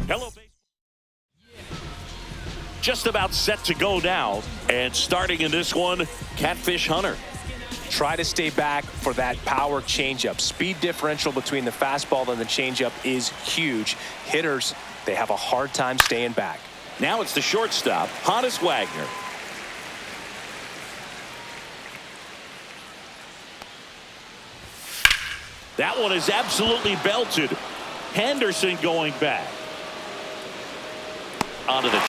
Hello. Just about set to go now. And starting in this one, Catfish Hunter. Try to stay back for that power changeup. Speed differential between the fastball and the changeup is huge. Hitters, they have a hard time staying back. Now it's the shortstop, Honus Wagner. That one is absolutely belted. Henderson going back. Onto the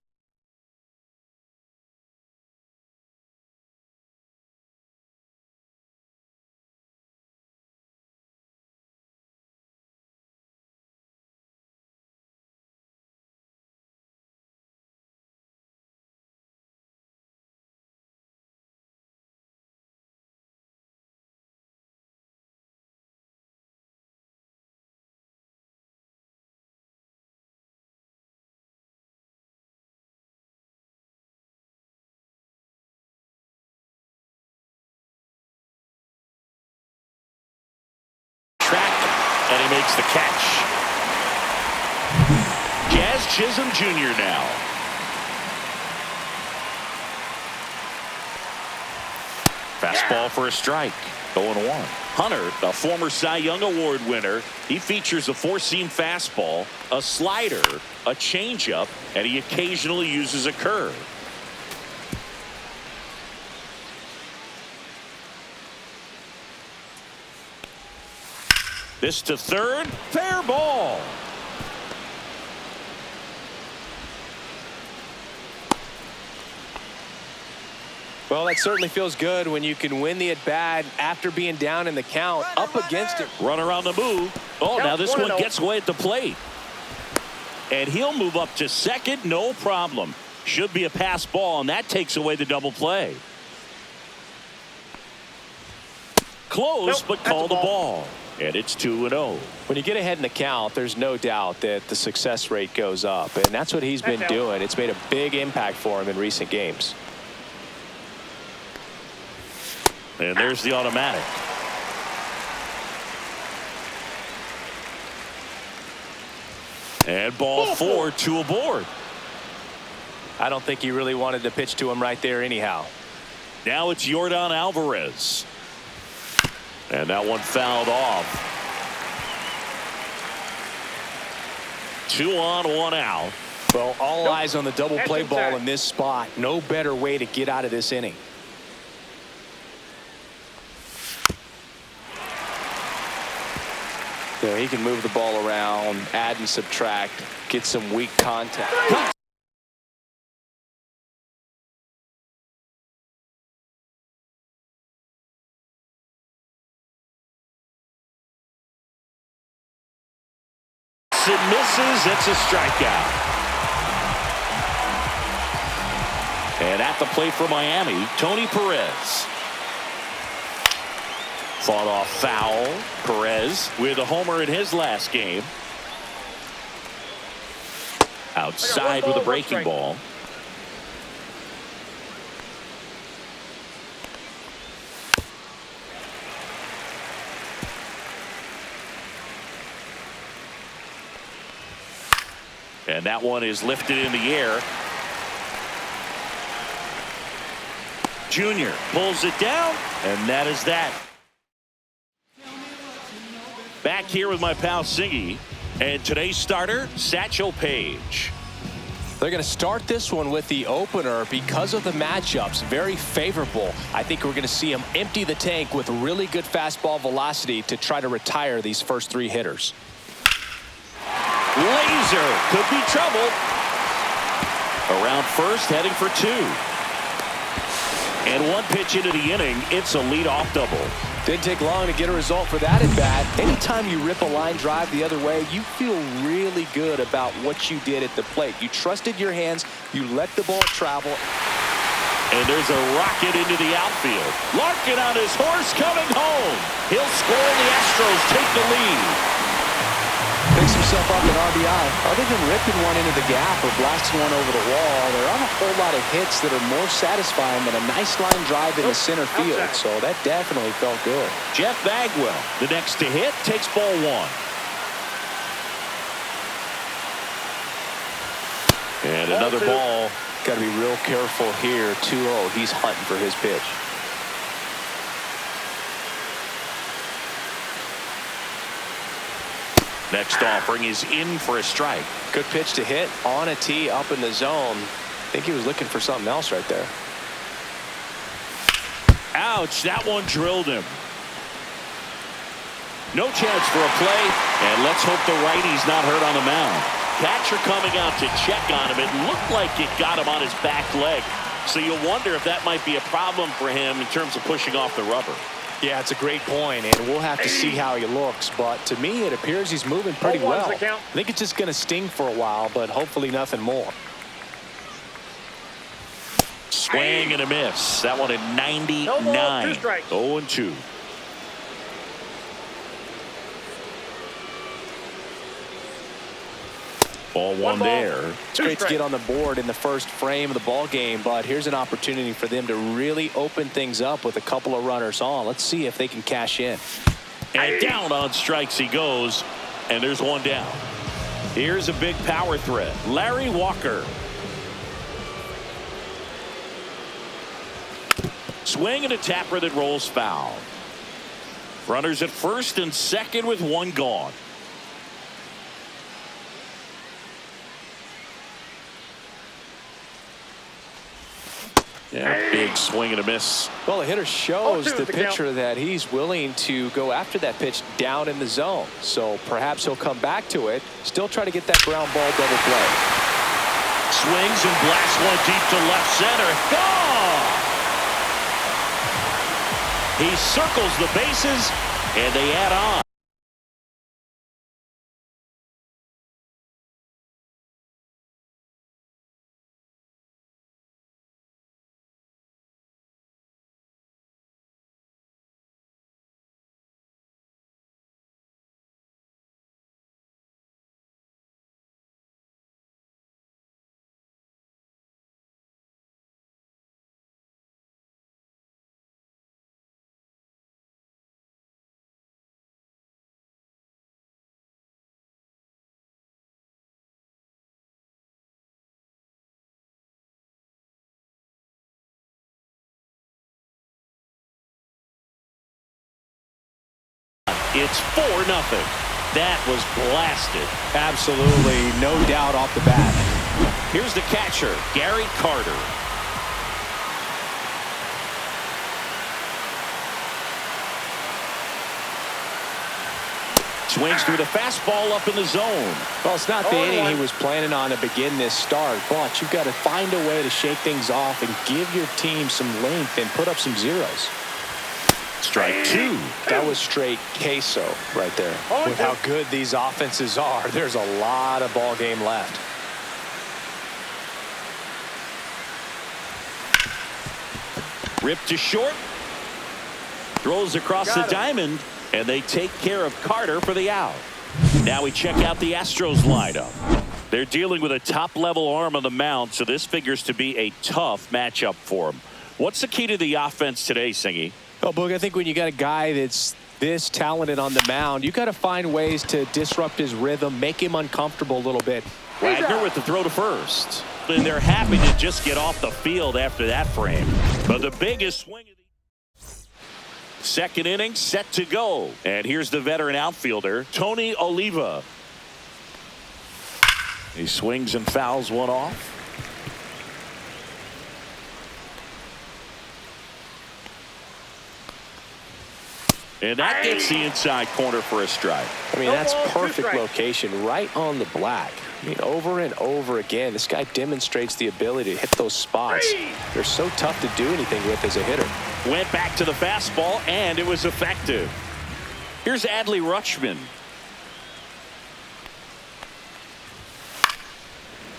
and he makes the catch. Jazz Chisholm Jr. now. Fastball for a strike. 0-1. Hunter, a former Cy Young Award winner, he features a four-seam fastball, a slider, a changeup, and he occasionally uses a curve. This to third, fair ball. Well, that certainly feels good when you can win the at-bat after being down in the count, up against it. Runner on the move. Oh, now this one gets away at the plate. And he'll move up to second, no problem. Should be a pass ball, and that takes away the double play. Close, but called the ball. And it's 2-0. When you get ahead in the count, there's no doubt that the success rate goes up. And that's what he's been doing. It's made a big impact for him in recent games. And there's the automatic. And ball 4, 2 aboard. I don't think he really wanted to pitch to him right there anyhow. Now it's Yordan Alvarez. And that one fouled off. 2 on, 1 out. Well, all eyes on the double play ball in this spot. No better way to get out of this inning. So he can move the ball around, add and subtract, get some weak contact. It misses. It's a strikeout. And at the plate for Miami, Tony Perez. Fought off foul. Perez with a homer in his last game. Outside with a breaking ball. And that one is lifted in the air. Junior pulls it down, and that is that. Back here with my pal Siggy, and today's starter, Satchel Paige. They're going to start this one with the opener because of the matchups. Very favorable. I think we're going to see him empty the tank with really good fastball velocity to try to retire these first 3 hitters. Laser could be trouble. Around first, heading for 2. And 1 pitch into the inning, it's a leadoff double. Didn't take long to get a result for that at bat. Anytime you rip a line drive the other way, you feel really good about what you did at the plate. You trusted your hands, you let the ball travel. And there's a rocket into the outfield. Larkin on his horse coming home. He'll score, and the Astros take the lead. Picks himself up an RBI. Other than ripping one into the gap or blasting one over the wall, there aren't a whole lot of hits that are more satisfying than a nice line drive in the center field. So that definitely felt good. Jeff Bagwell, the next to hit, takes ball 1. And another ball. Got to be real careful here. 2-0. He's hunting for his pitch. Next offering is in for a strike. Good pitch to hit on a tee up in the zone. I think he was looking for something else right there. Ouch, that one drilled him. No chance for a play, and let's hope the righty's not hurt on the mound. Catcher coming out to check on him. It looked like it got him on his back leg. So you'll wonder if that might be a problem for him in terms of pushing off the rubber. Yeah, it's a great point, and we'll have to see how he looks. But to me, it appears he's moving pretty well. I think it's just going to sting for a while, but hopefully nothing more. Swing and a miss. That one at 99. 0-2. Ball one there. It's great to get on the board in the first frame of the ball game, but here's an opportunity for them to really open things up with a couple of runners on. Let's see if they can cash in. And down on strikes he goes, and there's one down. Here's a big power threat. Larry Walker. Swing and a tapper that rolls foul. Runners at first and second with one gone. Yeah, big swing and a miss. Well, the hitter shows the pitcher that he's willing to go after that pitch down in the zone. So perhaps he'll come back to it, still try to get that ground ball double play. Swings and blasts one deep to left center. Gone! He circles the bases, and they add on. It's 4-0. That was blasted. Absolutely, no doubt off the bat. Here's the catcher, Gary Carter. Swings through the fastball up in the zone. Well, it's not the inning he was planning on to begin this start, but you've got to find a way to shake things off and give your team some length and put up some zeros. Strike two. That was straight queso right there. With how good these offenses are, there's a lot of ball game left. Ripped to short. Throws across the diamond, and they take care of Carter for the out. Now we check out the Astros lineup. They're dealing with a top-level arm on the mound, so this figures to be a tough matchup for them. What's the key to the offense today, Singy? Well, Boog, I think when you got a guy that's this talented on the mound, you got to find ways to disrupt his rhythm, make him uncomfortable a little bit. Wagner with the throw to first. And they're happy to just get off the field after that frame. But the biggest swing of the second inning set to go. And here's the veteran outfielder, Tony Oliva. He swings and fouls one off. And that gets the inside corner for a strike. I mean, that's perfect location, right on the black. I mean, over and over again, this guy demonstrates the ability to hit those spots. They're so tough to do anything with as a hitter. Went back to the fastball, and it was effective. Here's Adley Rutschman.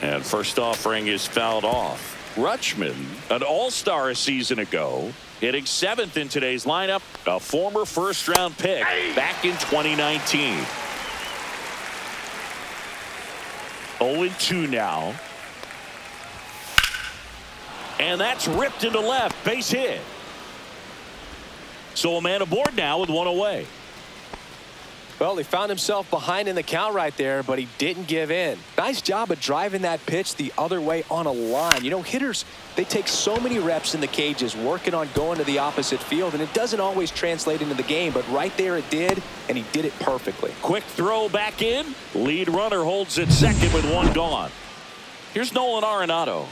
And first offering is fouled off. Rutschman, an all-star a season ago, hitting 7th in today's lineup, a former first-round pick back in 2019. 0-2 now. And that's ripped into left, base hit. So a man aboard now with one away. Well, he found himself behind in the count right there, but he didn't give in. Nice job of driving that pitch the other way on a line. You know, hitters, they take so many reps in the cages working on going to the opposite field, and it doesn't always translate into the game, but right there it did, and he did it perfectly. Quick throw back in. Lead runner holds at second with one gone. Here's Nolan Arenado.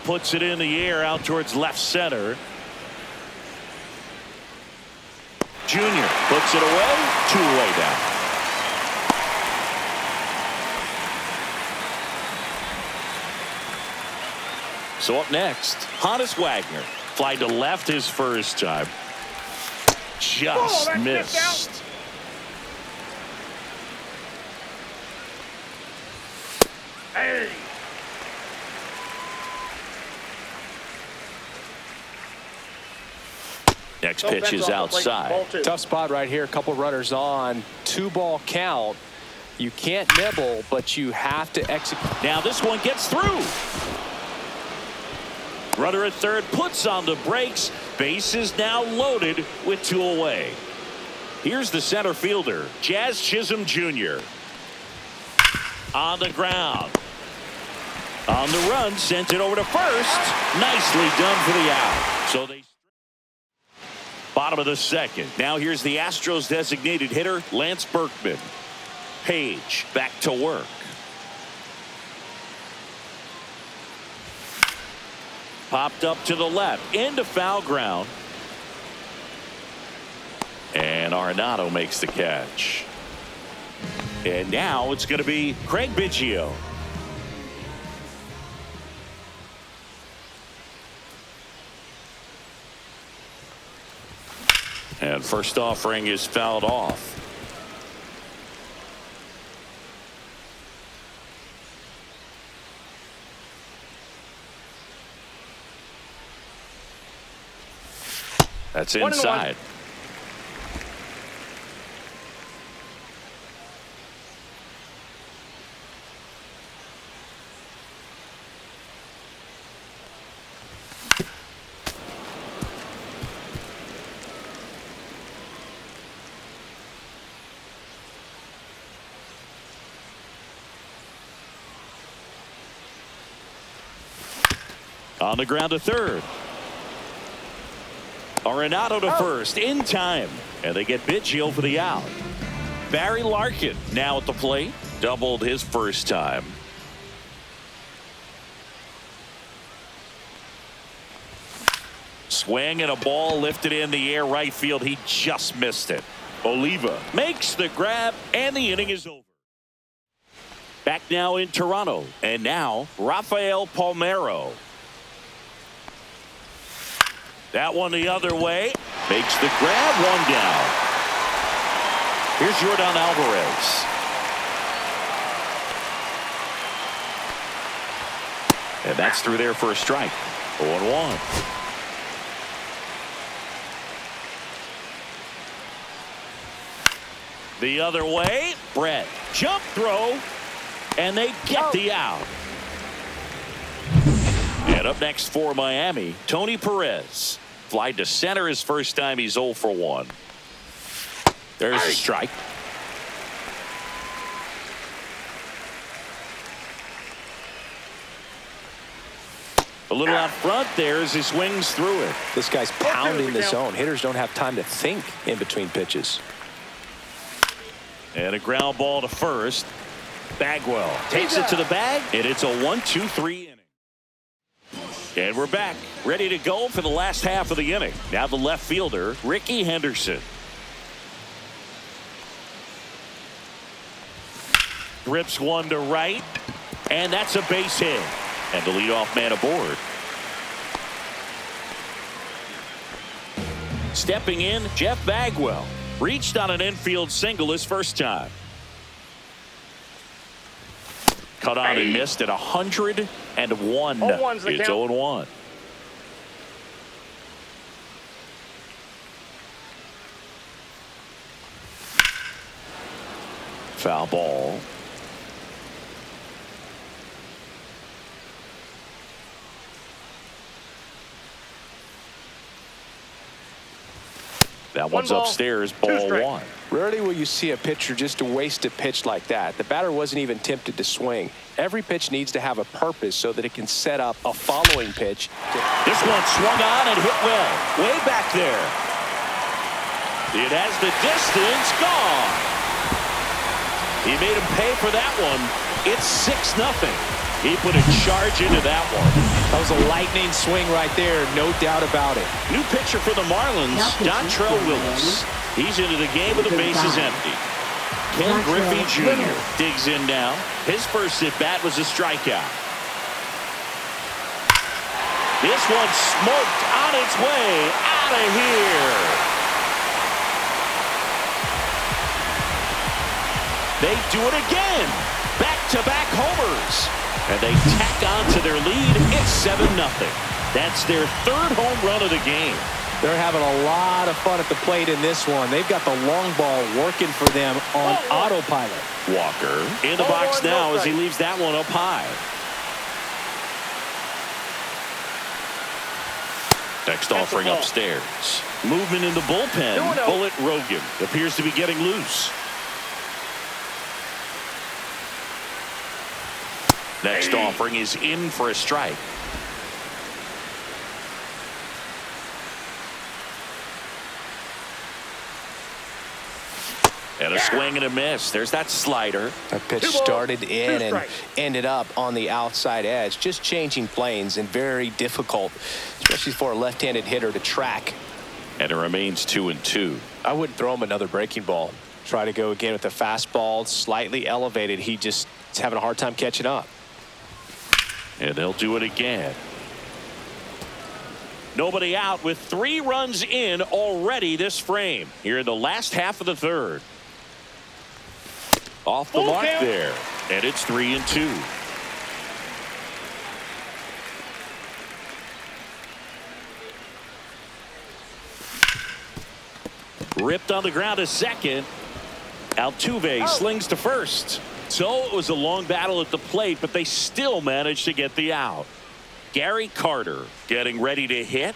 Puts it in the air out towards left center. Junior puts it away, two-way down. So up next, Honus Wagner. Fly to left his first time. Just missed. Hey. Next pitch is outside. Tough spot right here. A couple runners on. 2-ball count. You can't nibble, but you have to execute. Now this one gets through. Runner at third puts on the brakes. Base is now loaded with 2 away. Here's the center fielder, Jazz Chisholm Jr. On the ground. On the run, sent it over to first. Nicely done for the out. So they. Bottom of the second. Now here's the Astros designated hitter, Lance Berkman. Page back to work. Popped up to the left into foul ground. And Arenado makes the catch. And now it's going to be Craig Biggio. And first offering is fouled off. That's inside. On the ground to third. Arenado to first in time. And they get Biggio for the out. Barry Larkin now at the plate. Doubled his first time. Swing and a ball lifted in the air right field. He just missed it. Oliva makes the grab and the inning is over. Back now in Toronto. And now Rafael Palmeiro. That one the other way. Makes the grab, one down. Here's Yordan Alvarez. And that's through there for a strike. 0-1. The other way. Brett. Jump throw. And they get the out. And up next for Miami, Tony Perez. Fly to center his first time. He's 0 for 1. There's a strike. A little out front there as he swings through it. This guy's pounding the zone. Hitters don't have time to think in between pitches. And a ground ball to first. Bagwell takes it to the bag, and it's a 1-2-3 inning. And we're back, ready to go for the last half of the inning. Now the left fielder, Ricky Henderson. Rips one to right, and that's a base hit. And the leadoff man aboard. Stepping in, Jeff Bagwell. Reached on an infield single his first time. Cut on and missed at 101. It's 0-1. Foul ball. That one's upstairs, ball one. Rarely will you see a pitcher just waste a pitch like that. The batter wasn't even tempted to swing. Every pitch needs to have a purpose so that it can set up a following pitch. This one swung on and hit well. Way back there. It has the distance gone. He made him pay for that one. It's 6-0. He put a charge into that one. That was a lightning swing right there, no doubt about it. New pitcher for the Marlins, Dontrell Willis. He's into the game with the bases empty. Ken Griffey Jr. digs in now. His first at-bat was a strikeout. This one smoked on its way out of here. They do it again. Back-to-back homers. And they tack on to their lead. It's 7-0. That's their third home run of the game. They're having a lot of fun at the plate in this one. They've got the long ball working for them on autopilot. Walker in the box now as he leaves that one up high. Next offering upstairs. Movement in the bullpen. Bullet Rogan appears to be getting loose. Next offering is in for a strike. And a swing and a miss. There's that slider. That pitch started in and ended up on the outside edge. Just changing planes and very difficult, especially for a left-handed hitter to track. And it remains 2-2. I wouldn't throw him another breaking ball. Try to go again with the fastball, slightly elevated. He just is having a hard time catching up. And they'll do it again. Nobody out with 3 runs in already this frame. Here in the last half of the third. Off the mark there. And it's 3-2. Ripped on the ground to second. Altuve slings to first. So it was a long battle at the plate, but they still managed to get the out. Gary Carter getting ready to hit.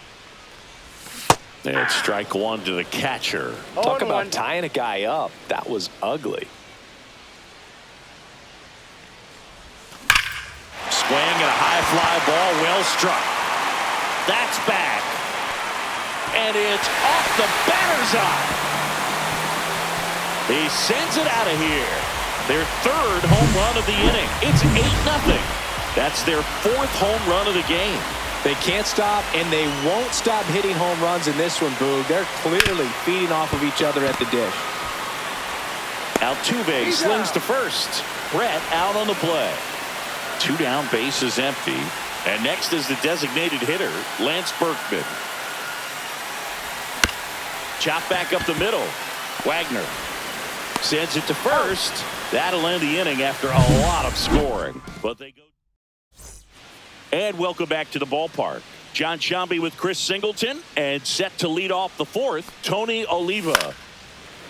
And strike one to the catcher. Talk about tying a guy up. That was ugly. Swing and a high fly ball, well struck. That's back. And it's off the batter's eye. He sends it out of here. Their third home run of the inning. It's 8-0. That's their 4th home run of the game. They can't stop, and they won't stop hitting home runs in this one, Boog. They're clearly feeding off of each other at the dish. Altuve slings to first. Brett out on the play. 2 down, bases empty. And next is the designated hitter, Lance Berkman. Chop back up the middle. Wagner sends it to first. That'll end the inning after a lot of scoring. But they go. And welcome back to the ballpark. John Sciambi with Chris Singleton. And set to lead off the 4th, Tony Oliva.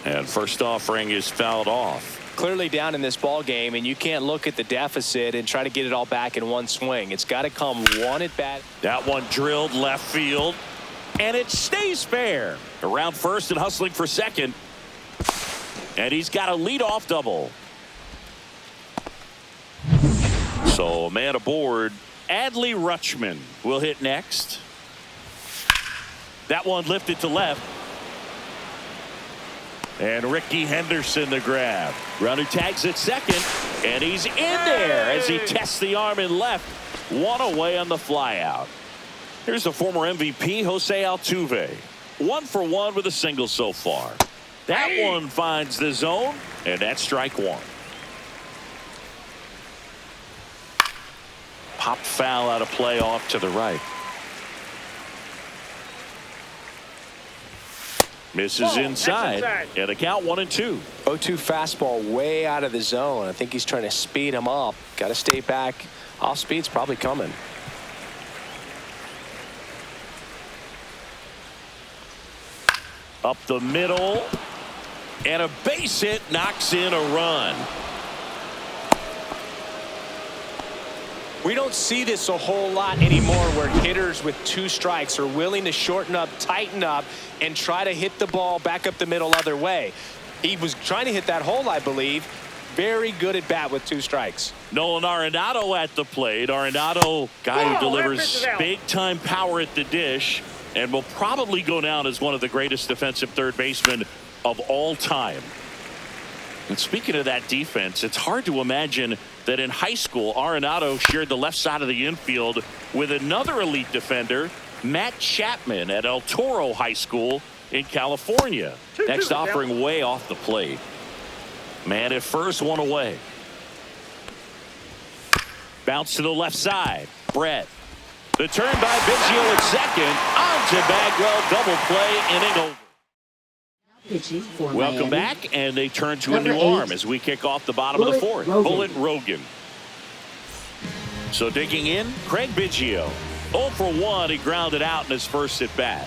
And first offering is fouled off. Clearly down in this ball game, and you can't look at the deficit and try to get it all back in one swing. It's got to come one at bat. That one drilled left field. And it stays fair. Around first and hustling for second. And he's got a leadoff double. So a man aboard. Adley Rutschman will hit next. That one lifted to left. And Ricky Henderson the grab. Runner tags at second. And he's in there as he tests the arm in left. One away on the flyout. Here's the former MVP, Jose Altuve. 1 for 1 with a single so far. That one finds the zone. And that's strike one. Popped foul out of play off to the right. Misses inside. And the count 1-2. 0-2 fastball way out of the zone. I think he's trying to speed him up. Got to stay back. Off speed's probably coming. Up the middle. And a base hit knocks in a run. We don't see this a whole lot anymore where hitters with 2 strikes are willing to shorten up, tighten up, and try to hit the ball back up the middle other way. He was trying to hit that hole, I believe. Very good at bat with 2 strikes. Nolan Arenado at the plate. Arenado, guy who delivers big-time power at the dish and will probably go down as one of the greatest defensive third basemen of all time. And speaking of that defense, it's hard to imagine that in high school, Arenado shared the left side of the infield with another elite defender, Matt Chapman at El Toro High School in California. Next offering way off the plate. Man at first, 1 away. Bounce to the left side. Brett. The turn by Biggio at second. On to Bagwell. Double play. Inning over. Welcome back, and they turn to a new arm as we kick off the bottom of the 4th. Bullet Rogan. So digging in, Craig Biggio. 0 for 1. He grounded out in his first at bat.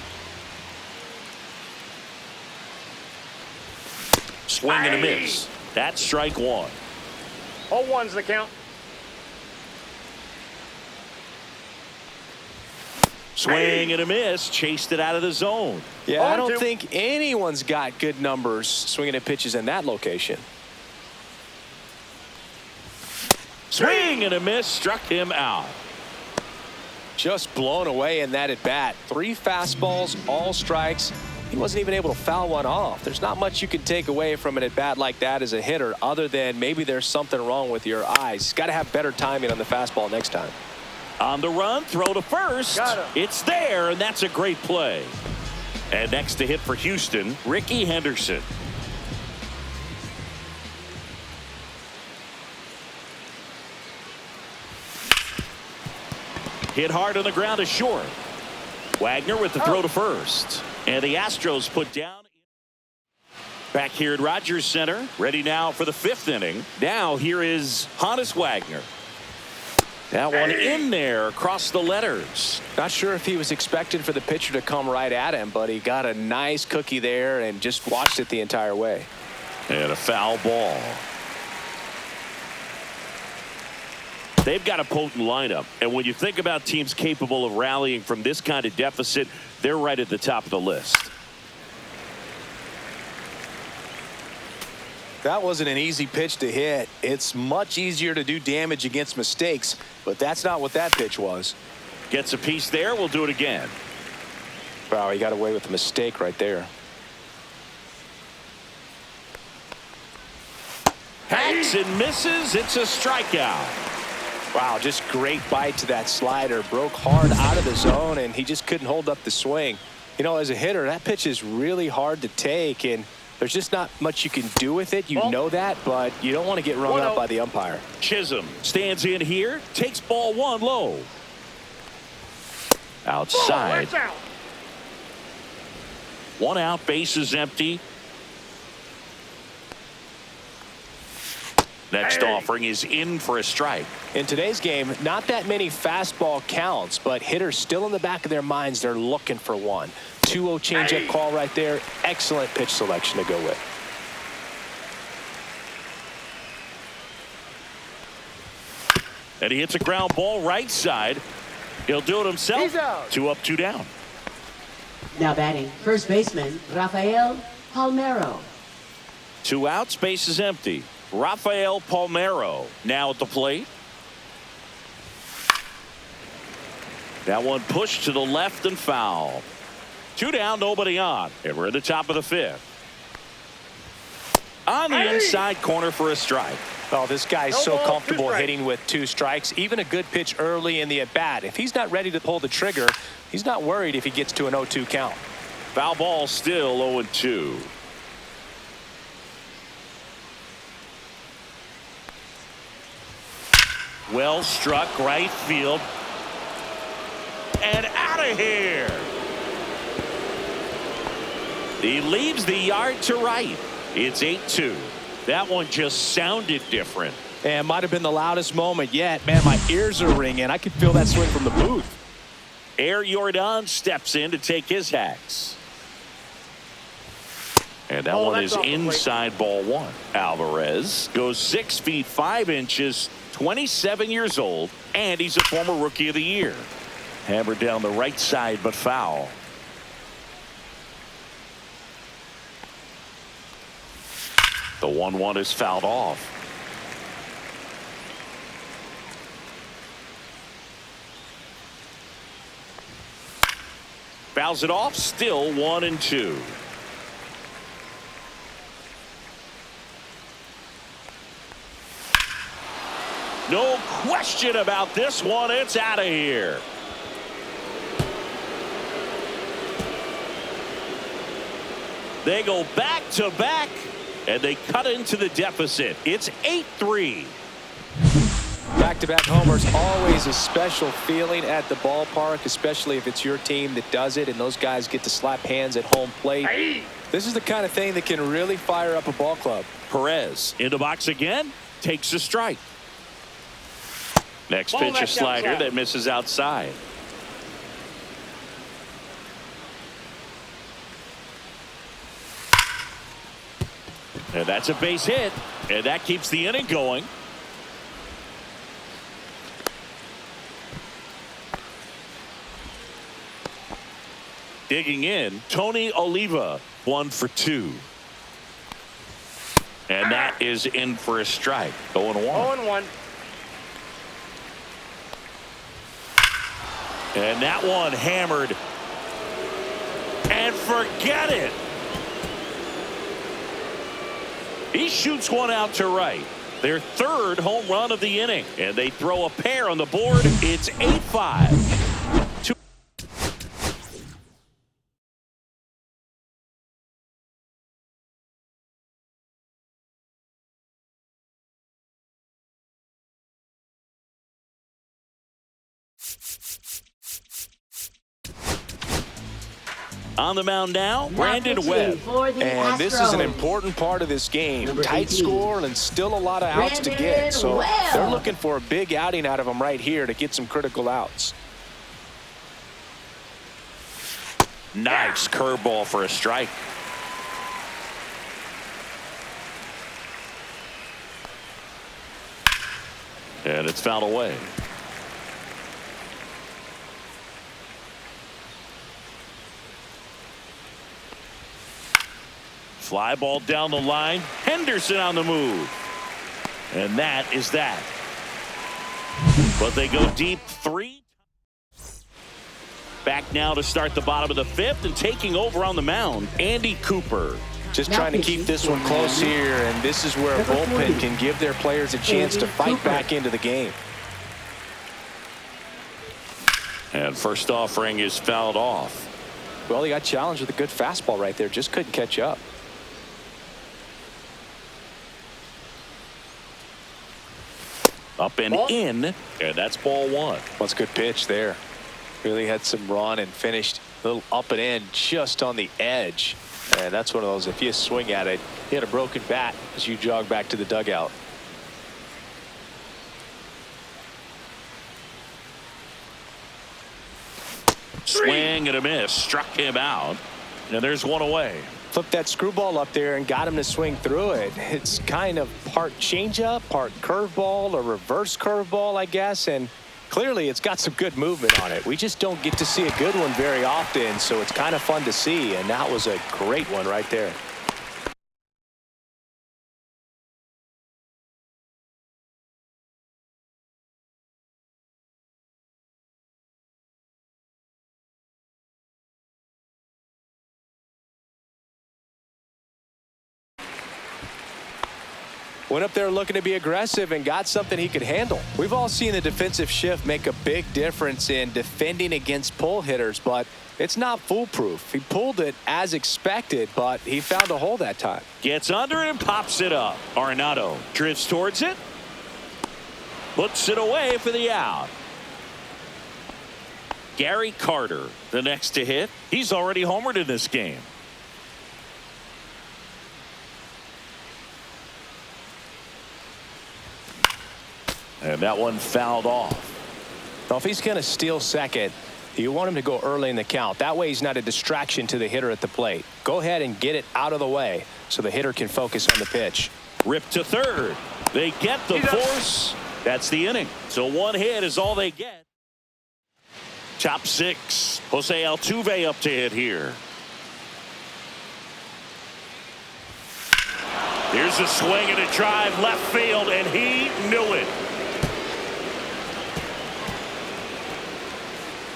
Swing and a miss. That's strike 1. 0-1's the count. Swing and a miss. Chased it out of the zone. Yeah, I don't think anyone's got good numbers swinging at pitches in that location. Swing and a miss. Struck him out. Just blown away in that at bat. 3 fastballs, all strikes. He wasn't even able to foul one off. There's not much you can take away from an at bat like that as a hitter, other than maybe there's something wrong with your eyes. He's got to have better timing on the fastball next time. On the run, throw to first. It's there, and that's a great play. And next to hit for Houston, Ricky Henderson. Hit hard on the ground to short. Wagner with the throw to first. And the Astros put down. Back here at Rogers Center, ready now for the 5th inning. Now here is Honus Wagner. That one in there across the letters. Not sure if he was expecting for the pitcher to come right at him, but he got a nice cookie there and just watched it the entire way. And a foul ball. They've got a potent lineup, and when you think about teams capable of rallying from this kind of deficit, they're right at the top of the list. That wasn't an easy pitch to hit. It's much easier to do damage against mistakes, but that's not what that pitch was. Gets a piece there. We'll do it again. Wow, he got away with a mistake right there. Hacks and misses. It's a strikeout. Wow, just great bite to that slider. Broke hard out of the zone, and he just couldn't hold up the swing. You know, as a hitter, that pitch is really hard to take, and there's just not much you can do with it. You know that, but you don't want to get rung up by the umpire. Chisholm stands in here, takes ball 1 low. Outside. 1 out, bases empty. Next offering is in for a strike. In today's game, not that many fastball counts, but hitters still in the back of their minds, they're looking for one. 2-0 changeup call right there. Excellent pitch selection to go with. And he hits a ground ball right side. He'll do it himself. 2 up, 2 down. Now batting, first baseman, Rafael Palmeiro. 2 outs, base is empty. Rafael Palmeiro now at the plate. That one pushed to the left and foul. 2 down, nobody on. And we're at the top of the 5th. On the inside corner for a strike. Oh, this guy's so comfortable hitting with 2 strikes. Even a good pitch early in the at-bat. If he's not ready to pull the trigger, he's not worried if he gets to an 0-2 count. Foul ball still 0-2. Well struck, right field. And out of here. He leaves the yard to right. It's 8-2. That one just sounded different. And might have been the loudest moment yet. Man, my ears are ringing. I could feel that swing from the booth. Air Jordan steps in to take his hacks. And that one is inside ball one. Alvarez goes 6 feet 5 inches, 27 years old, and he's a former Rookie of the Year. Hammered down the right side, but foul. The 1-1 is fouled off. Fouls it off, still 1-2. No question about this one. It's out of here. They go back to back, and they cut into the deficit. It's 8-3. Back-to-back homers, always a special feeling at the ballpark, especially if it's your team that does it and those guys get to slap hands at home plate. This is the kind of thing that can really fire up a ball club. Perez in the box again, takes a strike. Next pitch, a slider that misses outside. And that's a base hit, and that keeps the inning going. Digging in, Tony Oliva, 1 for 2. And that is in for a strike. 0-1. 0-1. And that one hammered. And forget it. He shoots one out to right. Their third home run of the inning. And they throw a pair on the board. It's 8-5. On the mound now, Brandon Webb. And this is an important part of this game. Tight score and still a lot of outs to get. So they're looking for a big outing out of him right here to get some critical outs. Nice curveball for a strike. And it's fouled away. Fly ball down the line. Henderson on the move. And that is that. But they go deep 3. Back now to start the bottom of the 5th, and taking over on the mound, Andy Cooper. Just trying to keep this one close here, and this is where a bullpen can give their players a chance to fight back into the game. And first offering is fouled off. Well, he got challenged with a good fastball right there. Just couldn't catch up. Up and in, and that's ball 1. Well, it's a good pitch there. Really had some run and finished a little up and in just on the edge. And that's one of those, if you swing at it, hit a broken bat as you jog back to the dugout. Swing and a miss, struck him out, and there's one away. Flipped that screwball up there and got him to swing through it. It's kind of part changeup, part curveball, or reverse curveball, I guess, and clearly it's got some good movement on it. We just don't get to see a good one very often, so it's kind of fun to see, and that was a great one right there. Went up there looking to be aggressive and got something he could handle. We've all seen the defensive shift make a big difference in defending against pull hitters, but it's not foolproof. He pulled it as expected, but he found a hole that time. Gets under it and pops it up. Arenado drifts towards it. Puts it away for the out. Gary Carter, the next to hit. He's already homered in this game. And that one fouled off. Well, if he's going to steal second, You want him to go early in the count. That way he's not a distraction to the hitter at the plate. Go ahead and get it out of the way so the hitter can focus on the pitch. Rip to third. They get the force. That's the inning. So one hit is all they get. Top six. Jose Altuve up to hit here. Here's a swing and a drive left field, and he knew it.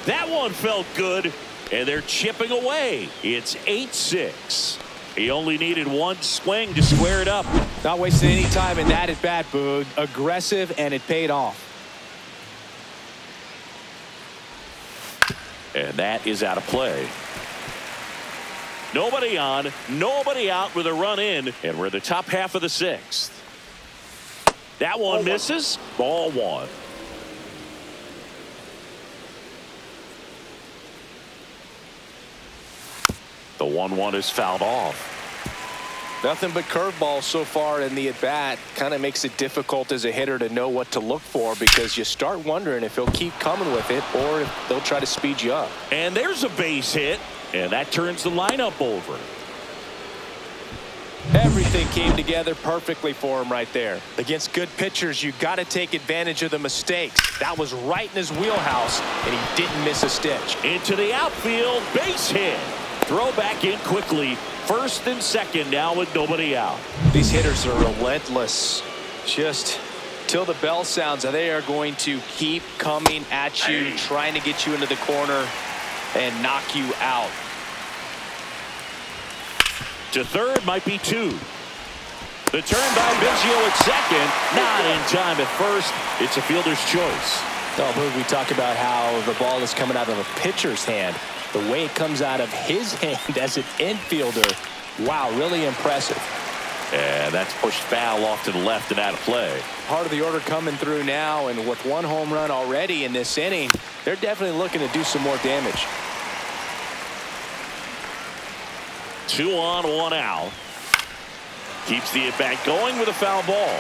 That one felt good, and they're chipping away. It's 8-6. He only needed one swing to square it up. Not wasting any time in that at bat, Boog. Aggressive, and it paid off. And that is out of play. Nobody on, nobody out with a run in, and we're the top half of the sixth. That one misses. Ball one. The 1-1 is fouled off. Nothing but curveballs so far in the at-bat. Kind of makes it difficult as a hitter to know what to look for because you start wondering if he'll keep coming with it or if they'll try to speed you up. And there's a base hit, and that turns the lineup over. Everything came together perfectly for him right there. Against good pitchers, you got to take advantage of the mistakes. That was right in his wheelhouse, and he didn't miss a stitch. Into the outfield, base hit. Throw back in quickly. First and second now with nobody out. These hitters are relentless. Just till the bell sounds, they are going to keep coming at you, trying to get you into the corner and knock you out. To third might be two. The turn by Biggio at second. Not in time at first. It's a fielder's choice. Oh, we talk about how the ball is coming out of a pitcher's hand. The way it comes out of his hand as an infielder, wow, really impressive. And that's pushed foul off to the left and out of play. Part of the order coming through now, and with one home run already in this inning, they're definitely looking to do some more damage. 2 on, 1 out. Keeps the at-bat going with a foul ball.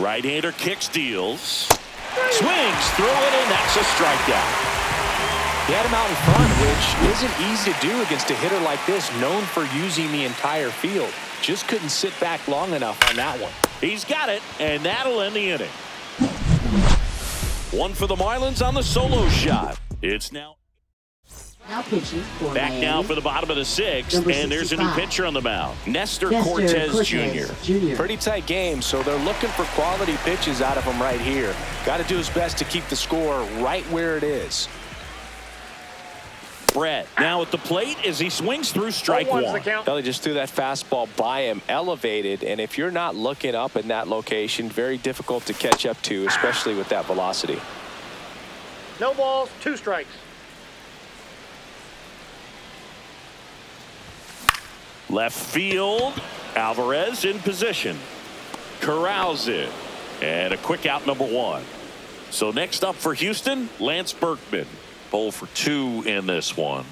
Right-hander kicks, deals. Swings through it, and that's a strikeout. He had him out in front, which isn't easy to do against a hitter like this, known for using the entire field. Just couldn't sit back long enough on that one. He's got it, and that'll end the inning. One for the Marlins on the solo shot. It's now pitching for back Miami. now for the bottom of the sixth, Number and there's a new 65. pitcher on the mound. Nestor Cortez Jr. Pretty tight game, so they're looking for quality pitches out of him right here. Got to do his best to keep the score right where it is. Brett now at the plate as he swings through strike one. Well, he just threw that fastball by him, elevated, and if you're not looking up in that location, very difficult to catch up to, especially with that velocity. No balls, 2 strikes. Left field, Alvarez in position. Corrals it, and a quick out, number 1. So next up for Houston, Lance Berkman. 0 for 2 in this one.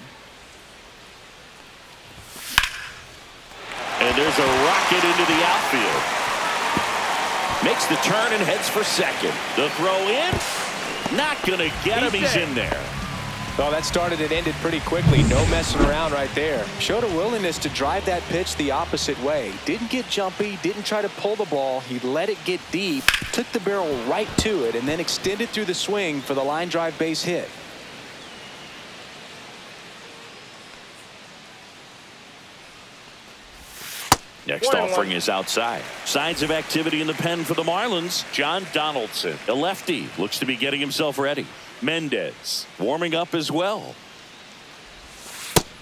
And there's a rocket into the outfield. Makes the turn and heads for second. The throw in, not gonna get him. He's in there. Oh, that started and ended pretty quickly. No messing around right there. Showed a willingness to drive that pitch the opposite way. Didn't get jumpy, didn't try to pull the ball. He let it get deep, took the barrel right to it, and then extended through the swing for the line drive base hit. Next offering is outside. Signs of activity in the pen for the Marlins. John Donaldson, a lefty, looks to be getting himself ready. Mendez warming up as well.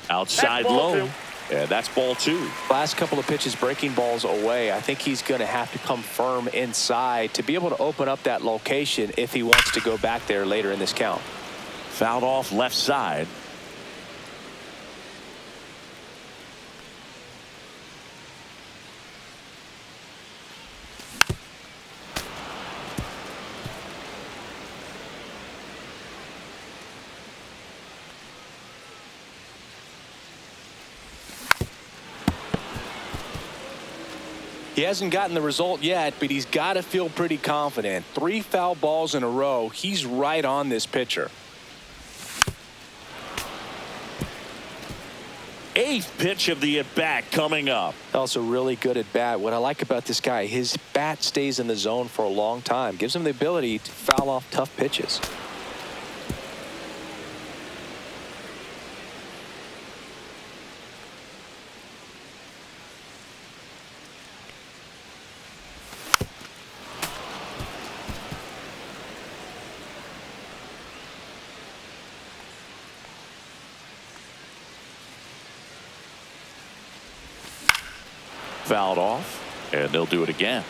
Outside low. Yeah, that's ball 2. Last couple of pitches breaking balls away. I think he's going to have to come firm inside to be able to open up that location if he wants to go back there later in this count. Fouled off left side. He hasn't gotten the result yet, but he's got to feel pretty confident. 3 foul balls in a row. He's right on this pitcher. 8th pitch of the at-bat coming up. Also really good at bat. What I like about this guy, his bat stays in the zone for a long time. Gives him the ability to foul off tough pitches. Fouled off, and they'll do it again.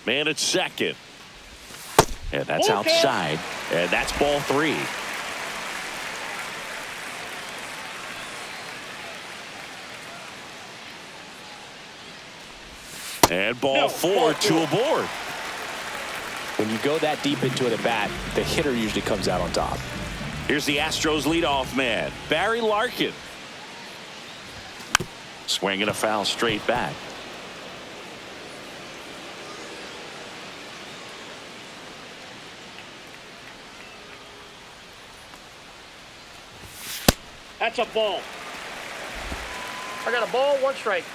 Man at second. And that's outside. And that's ball 3. And ball 4, 2 aboard. When you go that deep into it at bat, the hitter usually comes out on top. Here's the Astros leadoff man, Barry Larkin. Swinging a foul straight back. That's a ball. I got a ball, 1 strike.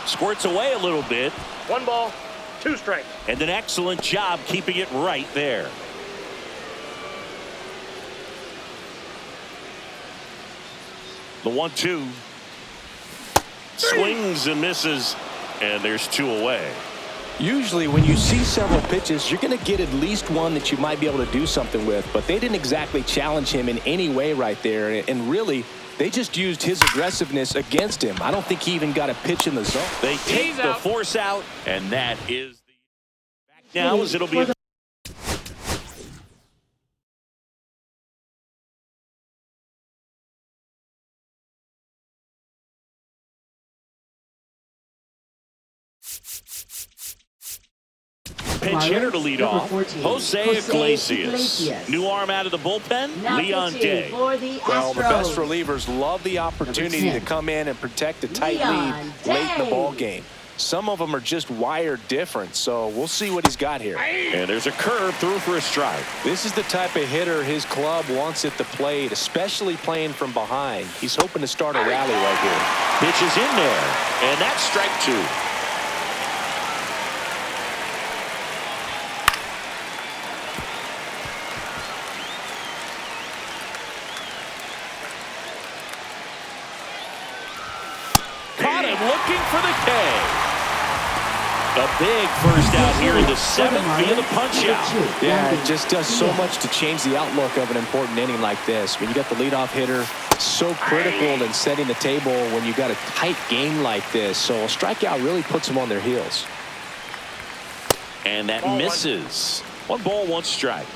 Squirts away a little bit. 1 ball, 2 strikes. And an excellent job keeping it right there. The 1-2. Swings and misses. And there's 2 away. Usually when you see several pitches, you're going to get at least one that you might be able to do something with. But they didn't exactly challenge him in any way right there. And really, they just used his aggressiveness against him. I don't think he even got a pitch in the zone. They take the force out, and that is the back now as it'll be. Pinch hitter to lead off, Jose Iglesias. New arm out of the bullpen, Leon Day. Well, the best relievers love the opportunity to come in and protect a tight lead late in the ball game. Some of them are just wired different, so we'll see what he's got here. And there's a curve through for a strike. This is the type of hitter his club wants at the plate, especially playing from behind. He's hoping to start a rally right here. Pitch is in there, and that's strike 2. Looking for the K. A big first out here in the 7th via the punch out. Yeah, it just does so much to change the outlook of an important inning like this. When you got the leadoff hitter, so critical in setting the table when you got a tight game like this. So a strikeout really puts them on their heels. And that misses. 1 ball, 1 strike.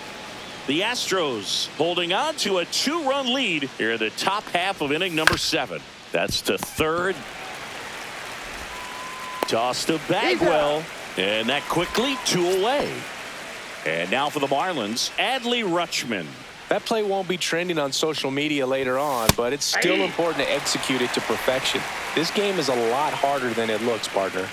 The Astros holding on to a 2-run lead here in the top half of inning number 7. That's to third. Toss to Bagwell, and that quickly 2 away. And now for the Marlins, Adley Rutschman. That play won't be trending on social media later on, but it's still important to execute it to perfection. This game is a lot harder than it looks, partner.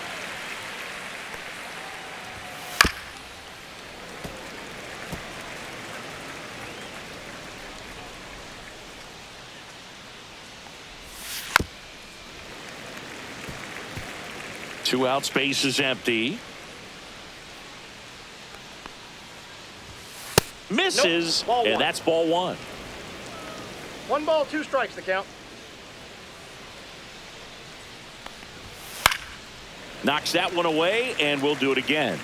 Two out, space is empty. Misses, nope. and that's ball 1. 1 ball, 2 strikes the count. Knocks that one away, and we'll do it again.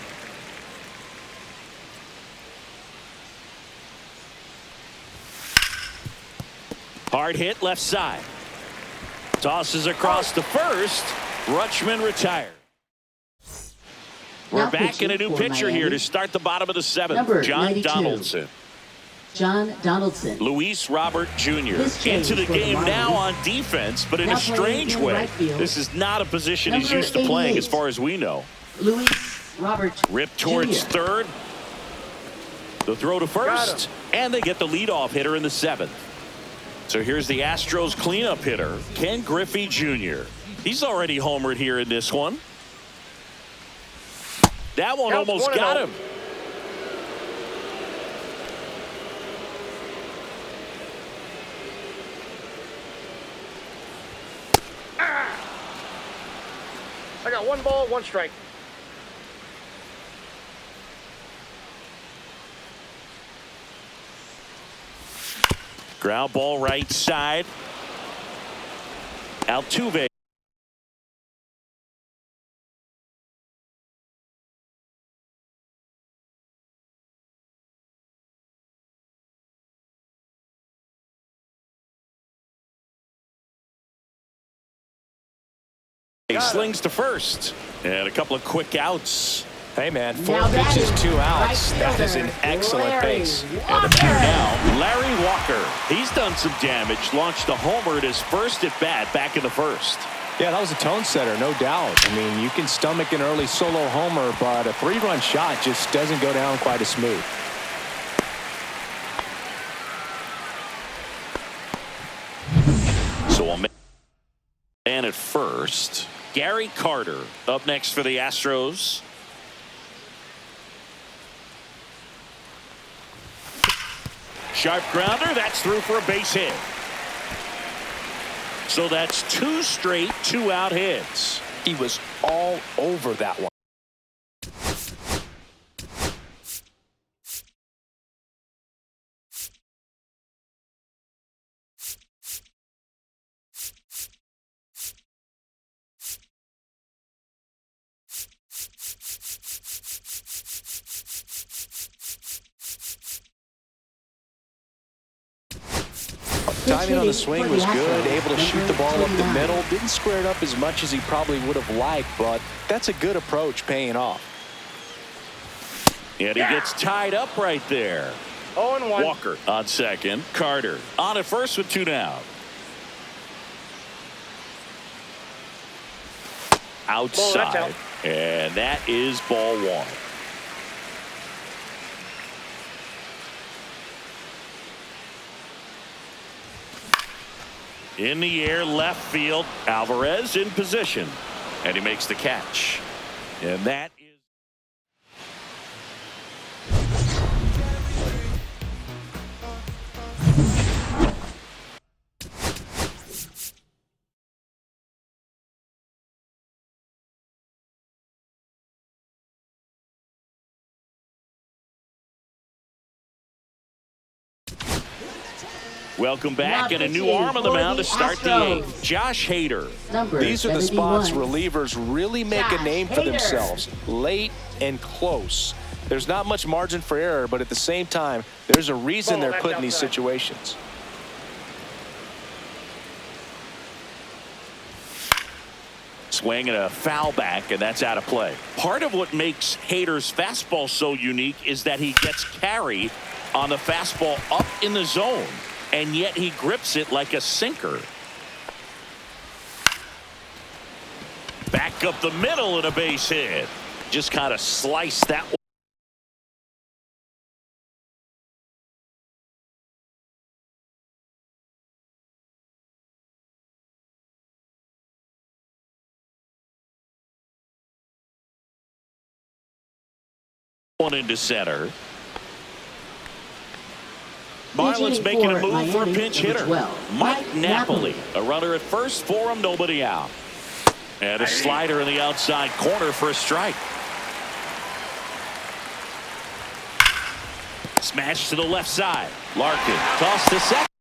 Hard hit left side. Tosses across to first. Rutschman retired. We're back in a new pitcher here to start the bottom of the 7th. John Donaldson. John Donaldson. Luis Robert Jr. into the game now on defense, but in a strange way. This is not a position he's used to playing as far as we know. Luis Robert Ripped towards Jr. third. The throw to first, and they get the leadoff hitter in the 7th. So here's the Astros cleanup hitter, Ken Griffey Jr. He's already homered here in this one. That one almost got him. I got 1 ball, 1 strike. Ground ball right side. Altuve. He slings to first. And a couple of quick outs. Hey, man, 4 pitches, 2 outs. That is an excellent base. And the batter now, Larry Walker. He's done some damage. Launched a homer at his first at bat back in the 1st. Yeah, that was a tone setter, no doubt. I mean, you can stomach an early solo homer, but a 3-run shot just doesn't go down quite as smooth. So a man at first. Gary Carter up next for the Astros. Sharp grounder. That's through for a base hit. So that's 2 straight 2-out hits. He was all over that one. Timing on the swing was good, able to shoot the ball up the middle. Didn't square it up as much as he probably would have liked, but that's a good approach paying off. And he gets tied up right there. 0-1. Walker on second. Carter on at first with 2 down. Outside. And that is ball 1. In the air, left field. Alvarez in position. And he makes the catch. And that is. Welcome back, and a new arm on the mound to start the 8th. Josh Hader. These are the spots relievers really make a name for themselves. Late and close. There's not much margin for error, but at the same time, there's a reason they're put in these situations. Swing and a foul back, and that's out of play. Part of what makes Hader's fastball so unique is that he gets carry on the fastball up in the zone, and yet he grips it like a sinker. Back up the middle and a base hit. Just kind of sliced that one into center. Marlins making a move for a pinch hitter. Mike Napoli, a runner at first for him, nobody out. And a slider in the outside corner for a strike. Smash to the left side. Larkin tossed to second.